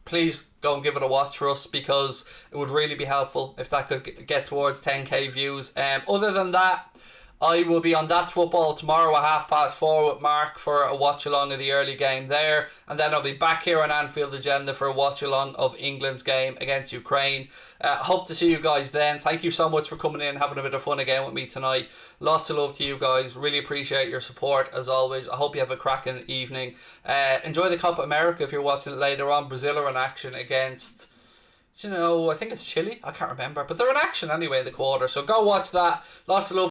Please go and give it a watch for us, because it would really be helpful if that could get towards 10k views. Other than that, I will be on That's Football tomorrow at 4:30 with Mark for a watch along of the early game there, and then I'll be back here on Anfield Agenda for a watch along of England's game against Ukraine. Hope to see you guys then. Thank you so much for coming in, having a bit of fun again with me tonight. Lots of love to you guys. Really appreciate your support as always. I hope you have a cracking evening. Enjoy the Copa America if you're watching it later on. Brazil are in action against, I think it's Chile. I can't remember, but they're in action anyway in the quarter. So go watch that. Lots of love.